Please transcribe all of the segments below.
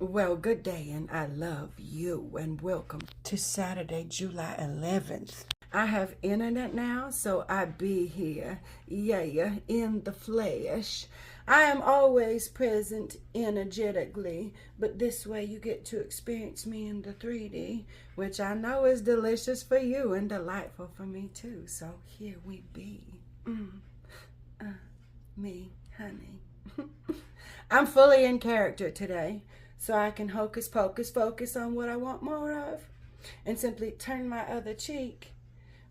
Well, good day, and I love you, and welcome to Saturday, July 11th. I have internet now, so I be here, yeah, in the flesh. I am always present energetically, but this way you get to experience me in the 3D, which I know is delicious for you and delightful for me too. So here we be. Me, honey. I'm fully in character today, so I can hocus pocus focus on what I want more of and simply turn my other cheek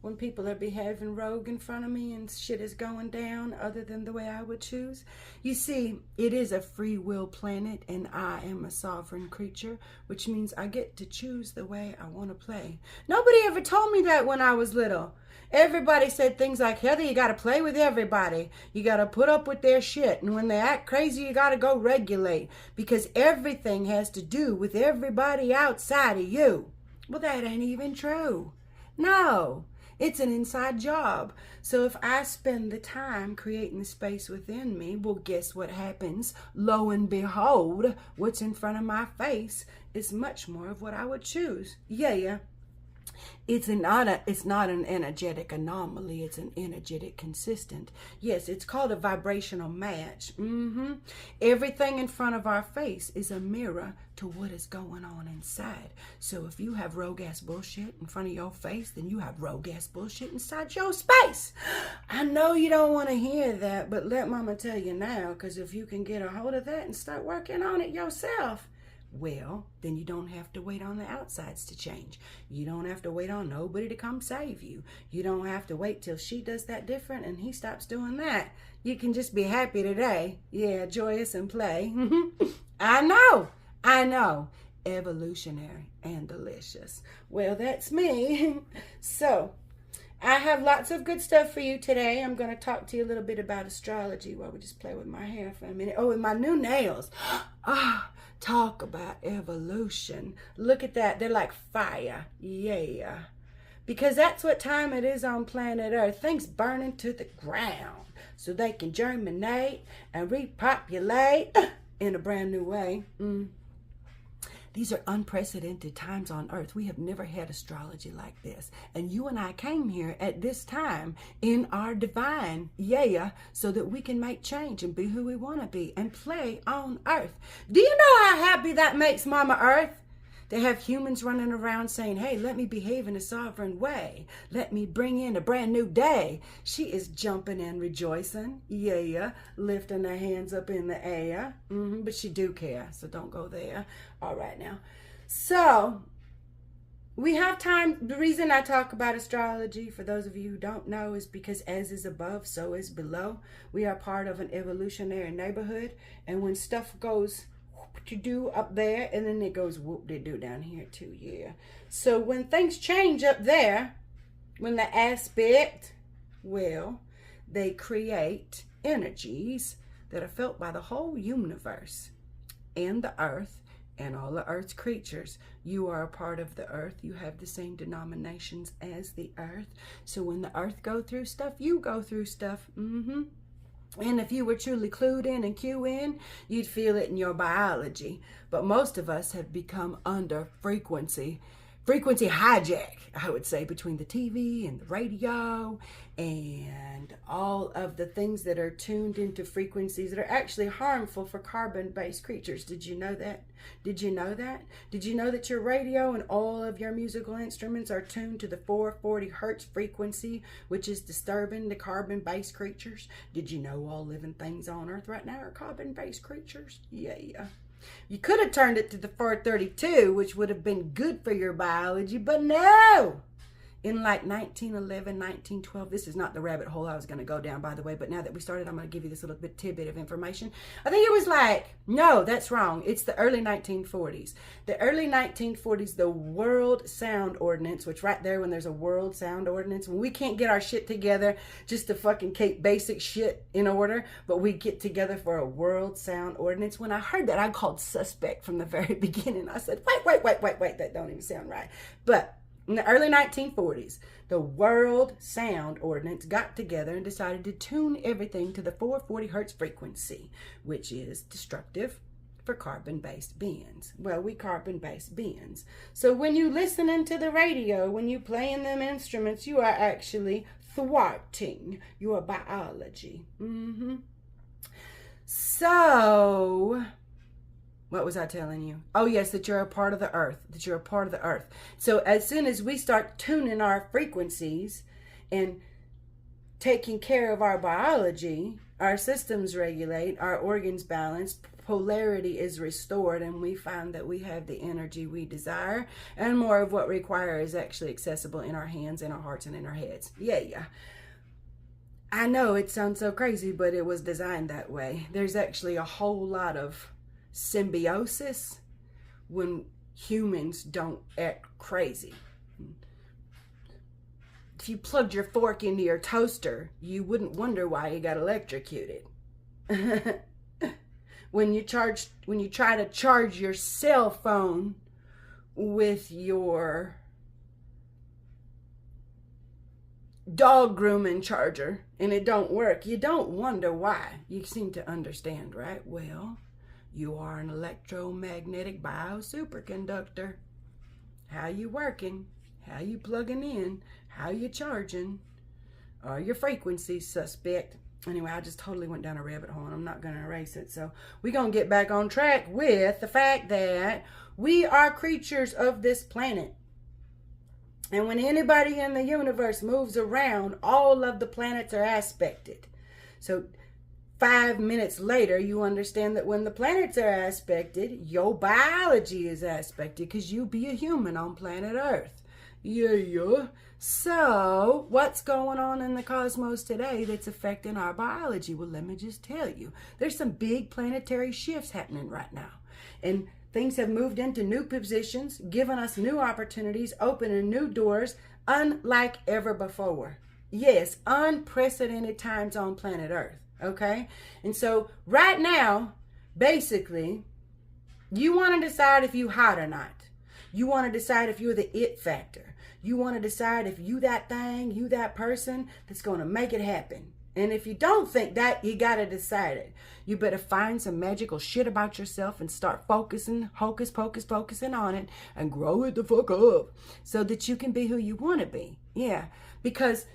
when people are behaving rogue in front of me and shit is going down other than the way I would choose. You see, it is a free will planet and I am a sovereign creature, which means I get to choose the way I want to play. Nobody ever told me that when I was little. Everybody said things like, Heather, you got to play with everybody. You got to put up with their shit. And when they act crazy, you got to go regulate. Because everything has to do with everybody outside of you. Well, that ain't even true. No, it's an inside job. So if I spend the time creating the space within me, well, guess what happens? Lo and behold, what's in front of my face is much more of what I would choose. Yeah. It's not an energetic anomaly. It's an energetic consistent. Yes, it's called a vibrational match. Everything in front of our face is a mirror to what is going on inside. So if you have rogue ass bullshit in front of your face, then you have rogue ass bullshit inside your space. I know you don't want to hear that, but let mama tell you now, because if you can get a hold of that and start working on it yourself, well, then you don't have to wait on the outsides to change. You don't have to wait on nobody to come save you. You don't have to wait till she does that different and he stops doing that. You can just be happy today. Yeah, joyous and play. I know. Evolutionary and delicious. Well, that's me. So, I have lots of good stuff for you today. I'm going to talk to you a little bit about astrology while we just play with my hair for a minute. Oh, and my new nails. Talk about evolution. Look at that. They're like fire. Yeah. Because that's what time it is on planet Earth. Things burning to the ground so they can germinate and repopulate in a brand new way. These are unprecedented times on Earth. We have never had astrology like this. And you and I came here at this time in our divine, so that we can make change and be who we want to be and play on Earth. Do you know how happy that makes Mama Earth? They have humans running around saying, hey, let me behave in a sovereign way. Let me bring in a brand new day. She is jumping and rejoicing. Lifting her hands up in the air. But she do care, so don't go there. All right now. So, we have time. The reason I talk about astrology, for those of you who don't know, is because as is above, so is below. We are part of an evolutionary neighborhood. And when stuff goes to do up there, and then it goes whoop-de-doo down here too, So when things change up there, when the aspect, well, they create energies that are felt by the whole universe and the earth and all the earth's creatures. You are a part of the earth. You have the same denominations as the earth. So when the earth go through stuff, you go through stuff. And if you were truly clued in and cued in, you'd feel it in your biology. But most of us have become under frequency hijack, I would say, between the TV and the radio and all of the things that are tuned into frequencies that are actually harmful for carbon-based creatures. Did you know that? Did you know that your radio and all of your musical instruments are tuned to the 440 hertz frequency, which is disturbing the carbon-based creatures? Did you know all living things on Earth right now are carbon-based creatures? Yeah. You could have turned it to the 432, which would have been good for your biology, but no! In like 1911, 1912, this is not the rabbit hole I was going to go down, by the way, but now that we started, I'm going to give you this little bit tidbit of information. I think it was like, no, that's wrong. It's the early 1940s. The early 1940s, the World Sound Ordinance, which right there when there's a World Sound Ordinance, when we can't get our shit together just to fucking keep basic shit in order, but we get together for a World Sound Ordinance. When I heard that, I called suspect from the very beginning. I said, wait, that don't even sound right. But in the early 1940s, the World Sound Ordinance got together and decided to tune everything to the 440 hertz frequency, which is destructive, for carbon-based beings. Well, we carbon-based beings. So when you listening to the radio, when you playing them instruments, you are actually thwarting your biology. So, what was I telling you? Oh, yes, that you're a part of the earth, that you're a part of the earth. So as soon as we start tuning our frequencies and taking care of our biology, our systems regulate, our organs balance, polarity is restored, and we find that we have the energy we desire, and more of what we require is actually accessible in our hands, in our hearts, and in our heads. Yeah. I know it sounds so crazy, but it was designed that way. There's actually a whole lot of symbiosis when humans don't act crazy. If you plugged your fork into your toaster, you wouldn't wonder why you got electrocuted. When you try to charge your cell phone with your dog grooming charger and it don't work, you don't wonder why. You seem to understand, right? Well, you are an electromagnetic bio-superconductor. How you working? How you plugging in? How you charging? Are your frequencies suspect? Anyway, I just totally went down a rabbit hole and I'm not going to erase it. So we're going to get back on track with the fact that we are creatures of this planet. And when anybody in the universe moves around, all of the planets are aspected. So 5 minutes later, you understand that when the planets are aspected, your biology is aspected because you be a human on planet Earth. Yeah. So, what's going on in the cosmos today that's affecting our biology? Well, let me just tell you. There's some big planetary shifts happening right now. And things have moved into new positions, giving us new opportunities, opening new doors, unlike ever before. Yes, unprecedented times on planet Earth. Okay? And so, right now, basically, you want to decide if you're hot or not. You want to decide if you're the it factor. You want to decide if you that thing, you that person that's going to make it happen. And if you don't think that, you got to decide it. You better find some magical shit about yourself and start focusing, focusing on it and grow it the fuck up so that you can be who you want to be. Yeah, because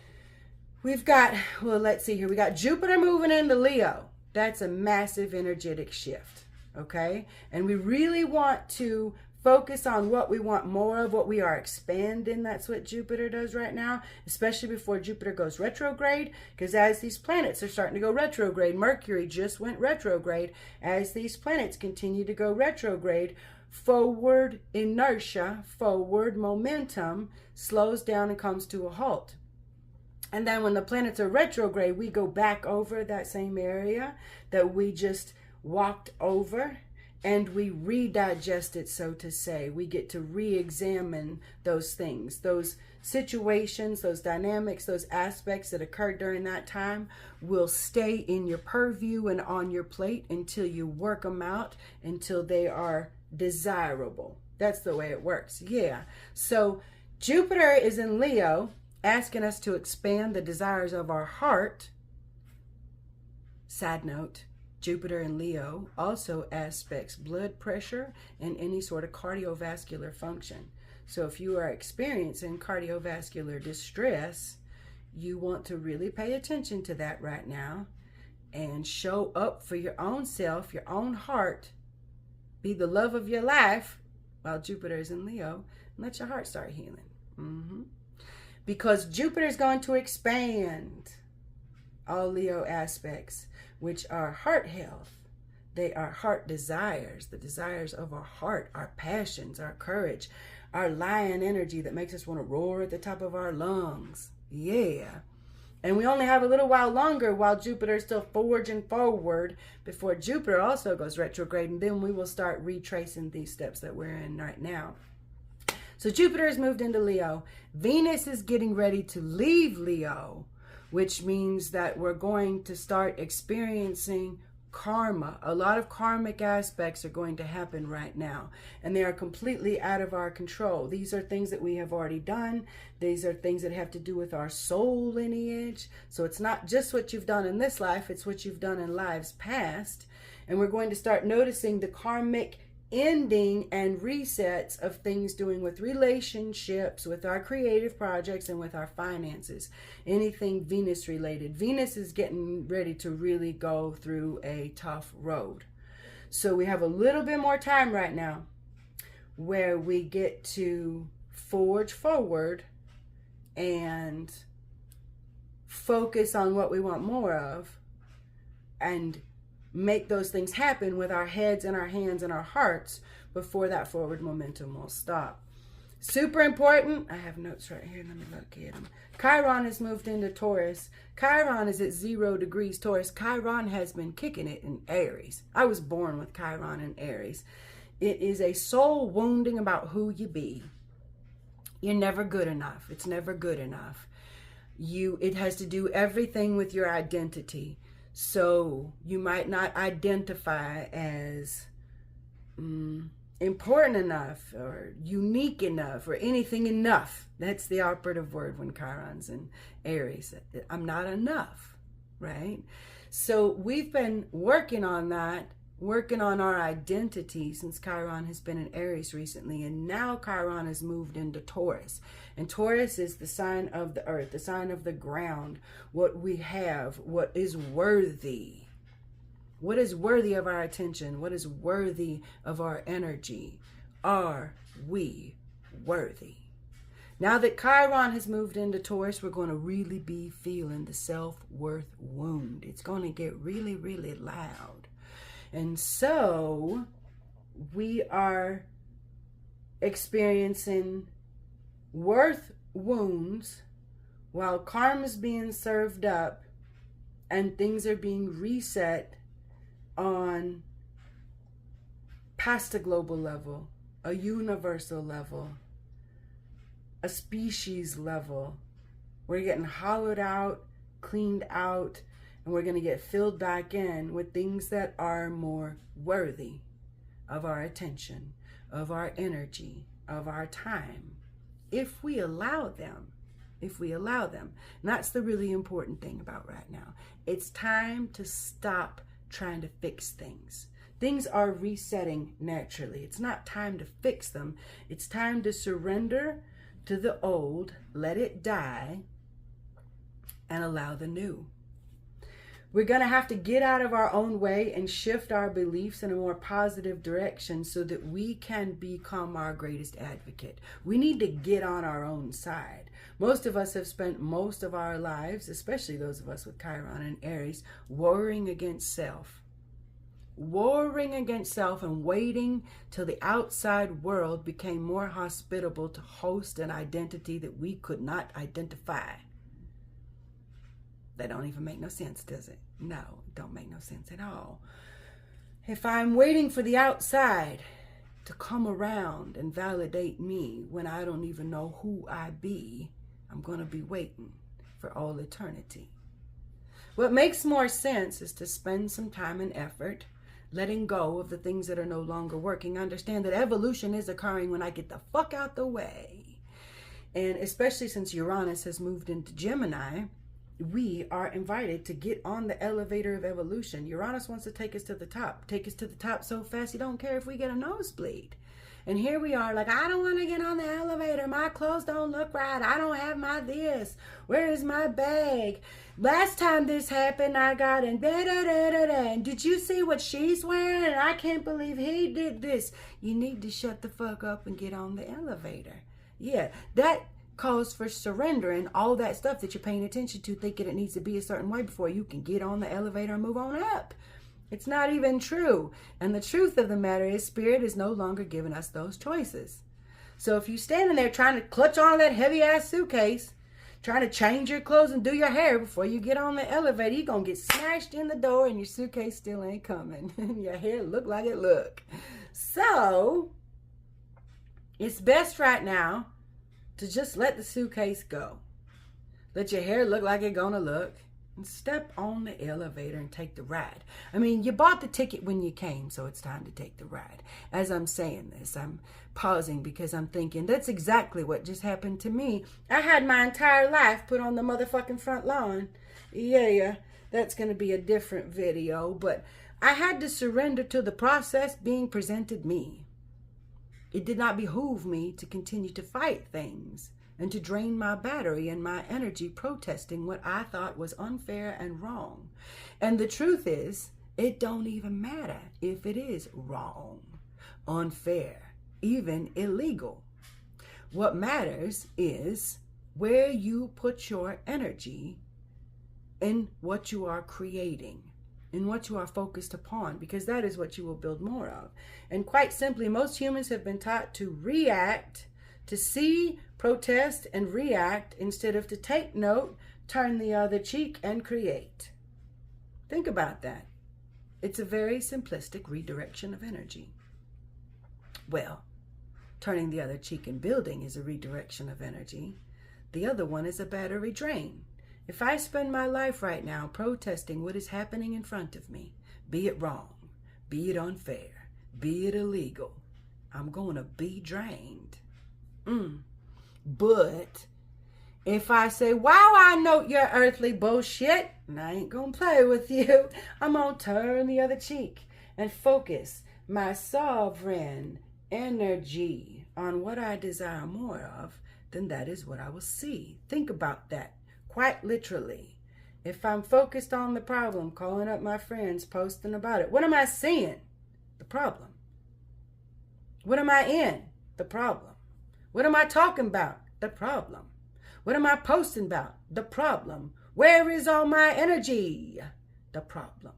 we've got, well, let's see here. We got Jupiter moving into Leo. That's a massive energetic shift, okay? And we really want to focus on what we want more of, what we are expanding. That's what Jupiter does right now, especially before Jupiter goes retrograde, because as these planets are starting to go retrograde, Mercury just went retrograde. As these planets continue to go retrograde, forward inertia, forward momentum slows down and comes to a halt. And then when the planets are retrograde, we go back over that same area that we just walked over, and we redigest it, so to say. We get to re-examine those things, those situations, those dynamics, those aspects that occurred during that time will stay in your purview and on your plate until you work them out, until they are desirable. That's the way it works. Yeah. So Jupiter is in Leo, asking us to expand the desires of our heart. Side note, Jupiter in Leo also aspects blood pressure and any sort of cardiovascular function. So if you are experiencing cardiovascular distress, you want to really pay attention to that right now and show up for your own self, your own heart, be the love of your life while Jupiter is in Leo, and let your heart start healing. Because Jupiter is going to expand all Leo aspects, which are heart health. They are heart desires, the desires of our heart, our passions, our courage, our lion energy that makes us want to roar at the top of our lungs. Yeah. And we only have a little while longer while Jupiter is still forging forward before Jupiter also goes retrograde, and then we will start retracing these steps that we're in right now. So Jupiter has moved into Leo. Venus is getting ready to leave Leo, which means that we're going to start experiencing karma. A lot of karmic aspects are going to happen right now, and they are completely out of our control. These are things that we have already done. These are things that have to do with our soul lineage. So it's not just what you've done in this life, it's what you've done in lives past. And we're going to start noticing the karmic ending and resets of things doing with relationships, with our creative projects, and with our finances. Anything Venus related. Venus is getting ready to really go through a tough road. So we have a little bit more time right now where we get to forge forward and focus on what we want more of and make those things happen with our heads and our hands and our hearts before that forward momentum will stop. Super important. I have notes right here. Let me look at them. Chiron has moved into Taurus. Chiron is at 0 degrees Taurus. Chiron has been kicking it in Aries. I was born with Chiron in Aries. It is a soul wounding about who you be. You're never good enough. It's never good enough. It has to do everything with your identity. So you might not identify as important enough or unique enough or anything enough. That's the operative word when Chiron's in Aries. I'm not enough, right? So we've been working on that, working on our identity since Chiron has been in Aries recently. And now Chiron has moved into Taurus. And Taurus is the sign of the earth, the sign of the ground, what we have, what is worthy. What is worthy of our attention? What is worthy of our energy? Are we worthy? Now that Chiron has moved into Taurus, we're going to really be feeling the self-worth wound. It's going to get really, really loud. And so we are experiencing worth wounds while karma's being served up and things are being reset on past a global level, a universal level, a species level. We're getting hollowed out, cleaned out, and we're going to get filled back in with things that are more worthy of our attention, of our energy, of our time, if we allow them. If we allow them. And that's the really important thing about right now. It's time to stop trying to fix things. Things are resetting naturally. It's not time to fix them. It's time to surrender to the old, let it die, and allow the new. We're going to have to get out of our own way and shift our beliefs in a more positive direction so that we can become our greatest advocate. We need to get on our own side. Most of us have spent most of our lives, especially those of us with Chiron and Aries, warring against self. Warring against self and waiting till the outside world became more hospitable to host an identity that we could not identify. That don't even make no sense, does it? No, it don't make no sense at all. If I'm waiting for the outside to come around and validate me when I don't even know who I be, I'm going to be waiting for all eternity. What makes more sense is to spend some time and effort letting go of the things that are no longer working. Understand that evolution is occurring when I get the fuck out the way. And especially since Uranus has moved into Gemini, we are invited to get on the elevator of evolution. Uranus wants to take us to the top. Take us to the top so fast you don't care if we get a nosebleed. And here we are like, I don't want to get on the elevator. My clothes don't look right. I don't have my this. Where is my bag? Last time this happened, I got in da-da-da-da-da. And did you see what she's wearing? And I can't believe he did this. You need to shut the fuck up and get on the elevator. Yeah, that calls for surrendering all that stuff that you're paying attention to, thinking it needs to be a certain way before you can get on the elevator and move on up. It's not even true. And the truth of the matter is Spirit is no longer giving us those choices. So if you're standing there trying to clutch on that heavy ass suitcase, trying to change your clothes and do your hair before you get on the elevator, you're going to get smashed in the door and your suitcase still ain't coming. And your hair look like it look. So it's best right now to just let the suitcase go. Let your hair look like it's gonna look. And step on the elevator and take the ride. I mean, you bought the ticket when you came, so it's time to take the ride. As I'm saying this, I'm pausing because I'm thinking, that's exactly what just happened to me. I had my entire life put on the motherfucking front lawn. Yeah, that's gonna be a different video, but I had to surrender to the process being presented me. It did not behoove me to continue to fight things and to drain my battery and my energy protesting what I thought was unfair and wrong. And the truth is, it don't even matter if it is wrong, unfair, even illegal. What matters is where you put your energy in what you are creating, in what you are focused upon, because that is what you will build more of. And quite simply, most humans have been taught to react, to see, protest, and react instead of to take note, turn the other cheek, and create. Think about that. It's a very simplistic redirection of energy. Well, turning the other cheek and building is a redirection of energy. The other one is a battery drain. If I spend my life right now protesting what is happening in front of me, be it wrong, be it unfair, be it illegal, I'm going to be drained. But if I say, wow, I know your earthly bullshit, and I ain't going to play with you, I'm going to turn the other cheek and focus my sovereign energy on what I desire more of, then that is what I will see. Think about that. Quite literally. If I'm focused on the problem, calling up my friends, posting about it, what am I seeing? The problem. What am I in? The problem. What am I talking about? The problem. What am I posting about? The problem. Where is all my energy? The problem.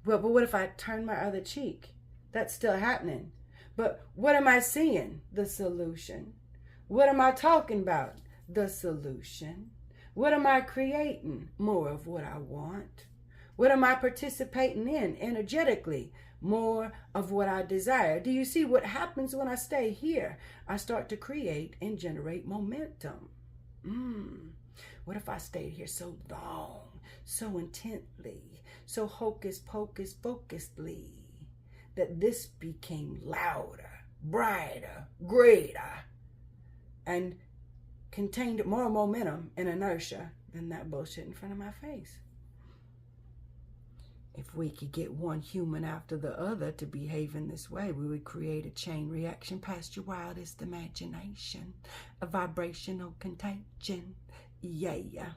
Well, but what if I turn my other cheek? That's still happening. But what am I seeing? The solution. What am I talking about? The solution. What am I creating? More of what I want. What am I participating in energetically? More of what I desire. Do you see what happens when I stay here? I start to create and generate momentum. What if I stayed here so long, so intently, so hocus pocus focusedly, that this became louder, brighter, greater, and contained more momentum and inertia than that bullshit in front of my face? If we could get one human after the other to behave in this way, we would create a chain reaction past your wildest imagination, a vibrational contagion. Yeah.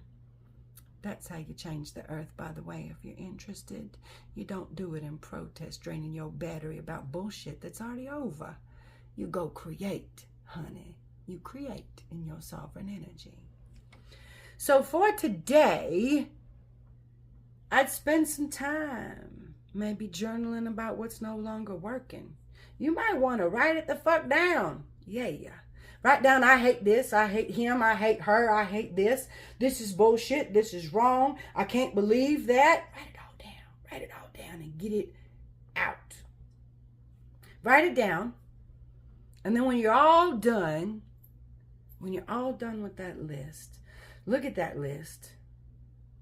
That's how you change the earth, by the way, if you're interested. You don't do it in protest, draining your battery about bullshit that's already over. You go create, honey. You create in your sovereign energy. So for today, I'd spend some time maybe journaling about what's no longer working. You might want to write it the fuck down. Yeah. Write down, I hate this, I hate him, I hate her, I hate this. This is bullshit, this is wrong. I can't believe that. Write it all down. Write it all down and get it out. Write it down. And then when you're all done with that list, look at that list.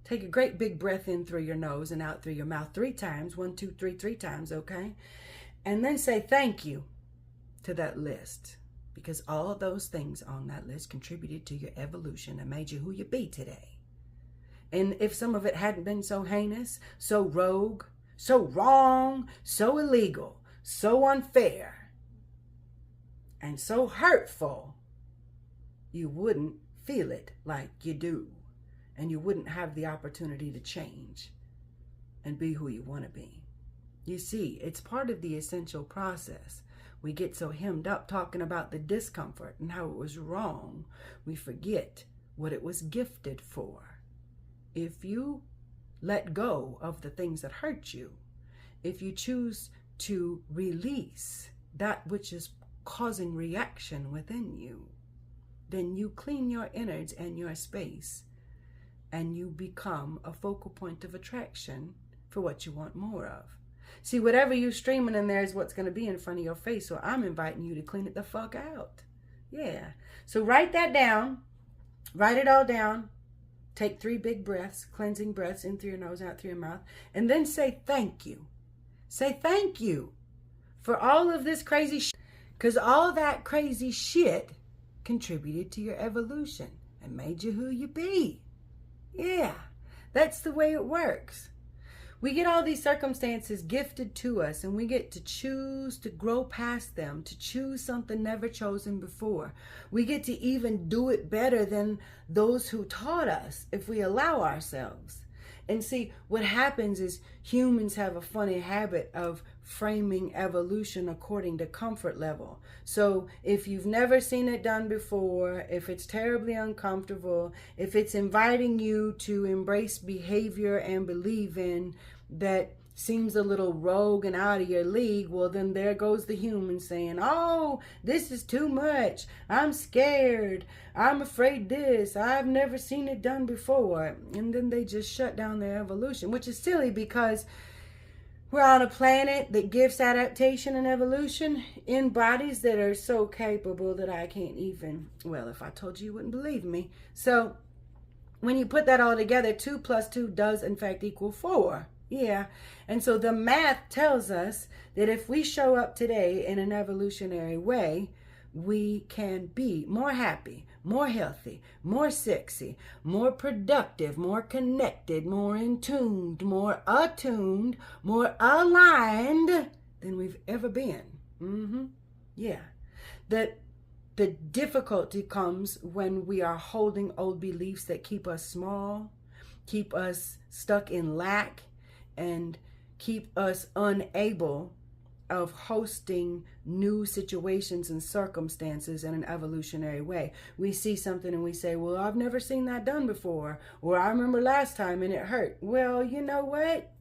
Take a great big breath in through your nose and out through your mouth 3 times. 1, 2, 3, 3 times, okay? And then say thank you to that list, because all those things on that list contributed to your evolution and made you who you be today. And if some of it hadn't been so heinous, so rogue, so wrong, so illegal, so unfair, and so hurtful, you wouldn't feel it like you do. And you wouldn't have the opportunity to change and be who you want to be. You see, it's part of the essential process. We get so hemmed up talking about the discomfort and how it was wrong, we forget what it was gifted for. If you let go of the things that hurt you, if you choose to release that which is causing reaction within you, then you clean your innards and your space, and you become a focal point of attraction for what you want more of. See, whatever you're streaming in there is what's going to be in front of your face, so I'm inviting you to clean it the fuck out. Yeah. So write that down. Write it all down. Take 3 big breaths, cleansing breaths, in through your nose, out through your mouth, and then say thank you. Say thank you for all of this crazy shit, because all that crazy shit contributed to your evolution and made you who you be. Yeah, that's the way it works. We get all these circumstances gifted to us, and we get to choose to grow past them, to choose something never chosen before. We get to even do it better than those who taught us if we allow ourselves. And see, what happens is humans have a funny habit of framing evolution according to comfort level. So if you've never seen it done before, if it's terribly uncomfortable, if it's inviting you to embrace behavior and believe in that seems a little rogue and out of your league, well, then there goes the human saying, oh, this is too much. I'm scared. I'm afraid this. I've never seen it done before. And then they just shut down their evolution, which is silly because we're on a planet that gives adaptation and evolution in bodies that are so capable that I can't even, well, if I told you, you wouldn't believe me. So when you put that all together, 2 + 2 does in fact equal 4. Yeah. And so the math tells us that if we show up today in an evolutionary way, we can be more happy, more healthy, more sexy, more productive, more connected, more in tuned, more attuned, more aligned than we've ever been. Yeah. That the difficulty comes when we are holding old beliefs that keep us small, keep us stuck in lack, and keep us unable of hosting new situations and circumstances in an evolutionary way. We see something and we say, well, I've never seen that done before, or I remember last time and it hurt. Well, you know what?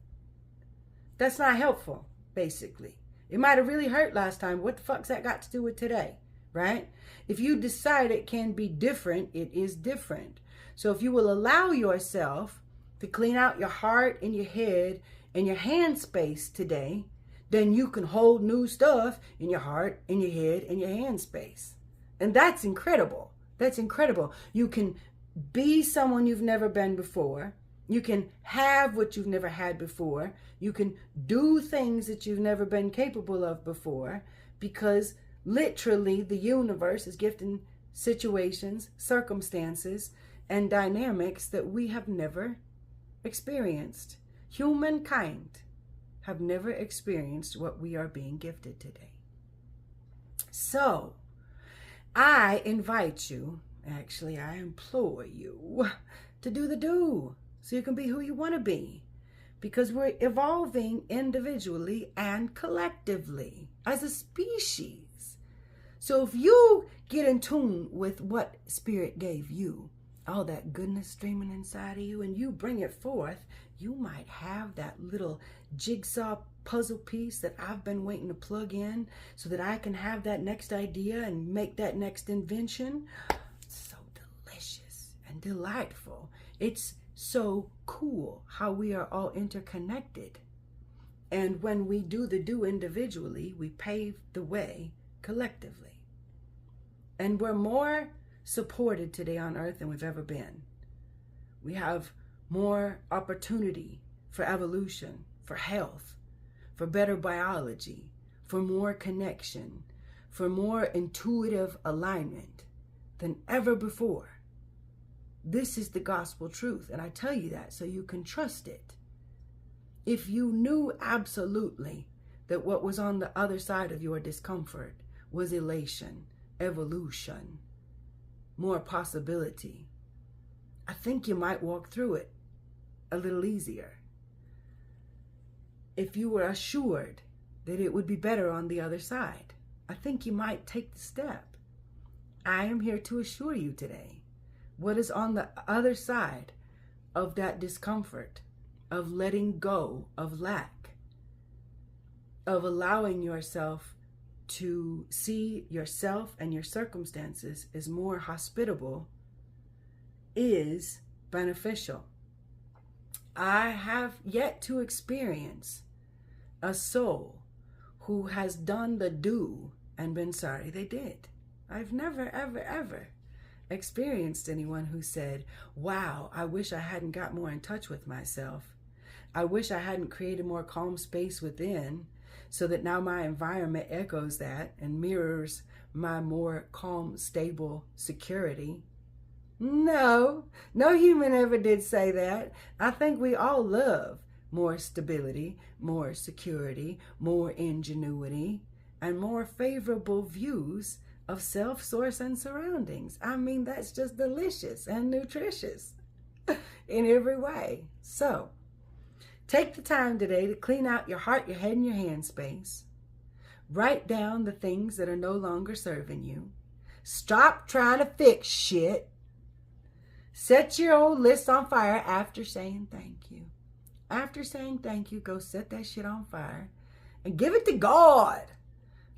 That's not helpful, basically. It might have really hurt last time. What the fuck's that got to do with today, right? If you decide it can be different, it is different. So if you will allow yourself to clean out your heart and your head and your hand space today, then you can hold new stuff in your heart and your head and your hand space. And that's incredible. That's incredible. You can be someone you've never been before. You can have what you've never had before. You can do things that you've never been capable of before, because literally the universe is gifting situations, circumstances, and dynamics that we have never experienced. Humankind have never experienced what we are being gifted today. So I invite you, actually I implore you to do the do so you can be who you want to be, because we're evolving individually and collectively as a species. So if you get in tune with what Spirit gave you, all that goodness streaming inside of you, and you bring it forth, you might have that little jigsaw puzzle piece that I've been waiting to plug in so that I can have that next idea and make that next invention. It's so delicious and delightful. It's so cool how we are all interconnected. And when we do the do individually, we pave the way collectively. And we're more supported today on earth than we've ever been. We have more opportunity for evolution, for health, for better biology, for more connection, for more intuitive alignment than ever before. This is the gospel truth, and I tell you that so you can trust it. If you knew absolutely that what was on the other side of your discomfort was elation, evolution, more possibility, I think you might walk through it a little easier. If you were assured that it would be better on the other side, I think you might take the step. I am here to assure you today what is on the other side of that discomfort, of letting go of lack, of allowing yourself to see yourself and your circumstances as more hospitable, is beneficial. I have yet to experience a soul who has done the do and been sorry they did. I've never, ever, ever experienced anyone who said, wow, I wish I hadn't got more in touch with myself. I wish I hadn't created more calm space within, so that now my environment echoes that and mirrors my more calm, stable security. No human ever did say that. I think we all love more stability, more security, more ingenuity, and more favorable views of self, source, and surroundings. I mean, that's just delicious and nutritious in every way. So, take the time today to clean out your heart, your head, and your hand space. Write down the things that are no longer serving you. Stop trying to fix shit. Set your old list on fire after saying thank you. After saying thank you, go set that shit on fire and give it to God.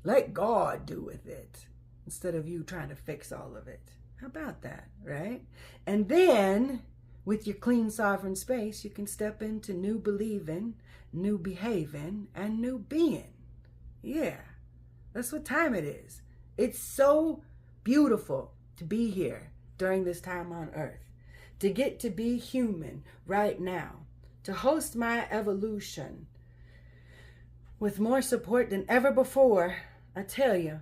Let God do with it instead of you trying to fix all of it. How about that, right? And then with your clean, sovereign space, you can step into new believing, new behaving, and new being. Yeah, that's what time it is. It's so beautiful to be here during this time on Earth, to get to be human right now, to host my evolution with more support than ever before. I tell you,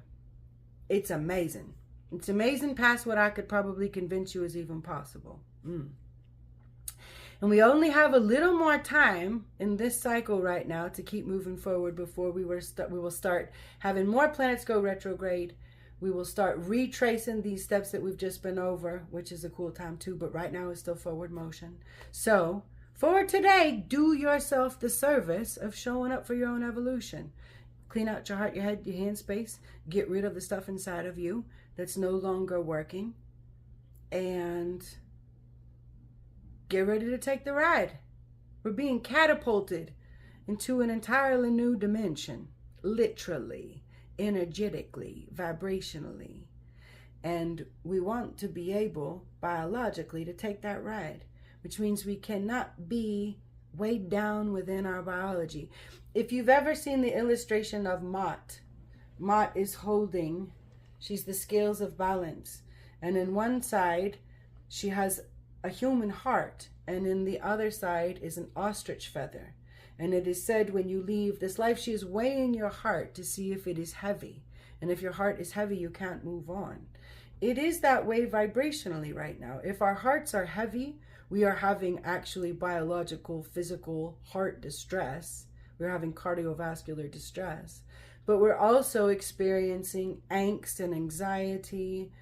it's amazing. It's amazing past what I could probably convince you is even possible. And we only have a little more time in this cycle right now to keep moving forward before we will start having more planets go retrograde. We will start retracing these steps that we've just been over, which is a cool time too, but right now it's still forward motion. So for today, do yourself the service of showing up for your own evolution. Clean out your heart, your head, your hand space. Get rid of the stuff inside of you that's no longer working. And get ready to take the ride. We're being catapulted into an entirely new dimension, literally, energetically, vibrationally. And we want to be able, biologically, to take that ride, which means we cannot be weighed down within our biology. If you've ever seen the illustration of Mott, Mott is holding, she's the scales of balance. And in one side, she has a human heart, and in the other side is an ostrich feather. And it is said when you leave this life, she is weighing your heart to see if it is heavy. And if your heart is heavy, you can't move on. It is that way vibrationally right now. If our hearts are heavy, we are having actually biological, physical heart distress. We're having cardiovascular distress. But we're also experiencing angst and anxiety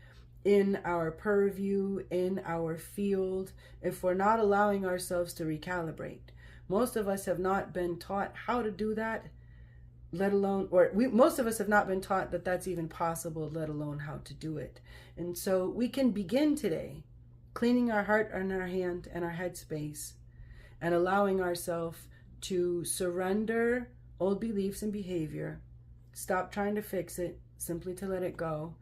in our purview, in our field, if we're not allowing ourselves to recalibrate. Most of us have not been taught how to do that, let alone, most of us have not been taught that that's even possible, let alone how to do it. And so we can begin today cleaning our heart and our hand and our head space and allowing ourselves to surrender old beliefs and behavior, stop trying to fix it, simply to let it go,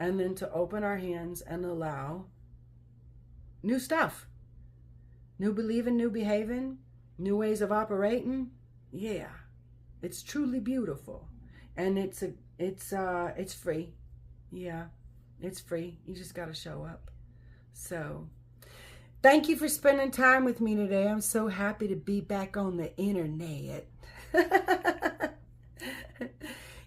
and then to open our hands and allow new stuff, new believing, new behaving, new ways of operating. Yeah, it's truly beautiful, and it's free. Yeah, it's free. You just got to show up. So, thank you for spending time with me today. I'm so happy to be back on the internet.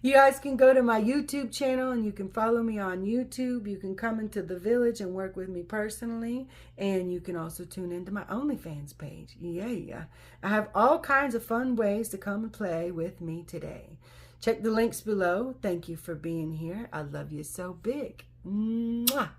You guys can go to my YouTube channel and you can follow me on YouTube. You can come into the village and work with me personally. And you can also tune into my OnlyFans page. Yeah. I have all kinds of fun ways to come and play with me today. Check the links below. Thank you for being here. I love you so big. Mwah.